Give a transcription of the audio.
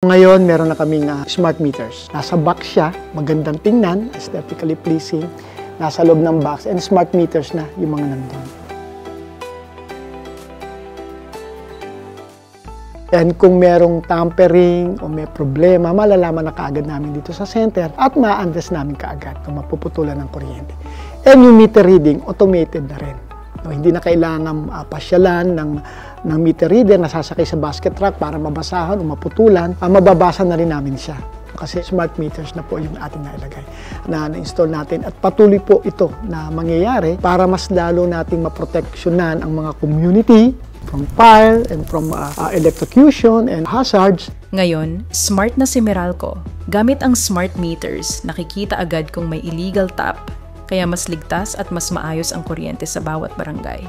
Ngayon, meron na kaming smart meters. Nasa box siya, magandang tingnan, aesthetically pleasing. Nasa loob ng box, and smart meters na yung mga nandun. And kung merong tampering o may problema, malalaman na kaagad namin dito sa center at ma-address namin kaagad kung mapuputulan ng kuryente. And yung meter reading, automated na rin. No, hindi na kailangan pasyalan ng meter reader na sasakay sa basket truck para mabasahan o maputulan. Mababasa na rin namin siya. Kasi smart meters na po yung ating nailagay na na-install natin. At patuloy po ito na mangyayari para mas lalo nating maproteksyonan ang mga community from fire and from electrocution and hazards. Ngayon, smart na si Meralco. Gamit ang smart meters, nakikita agad kung may illegal tap, kaya mas ligtas at mas maayos ang kuryente sa bawat barangay.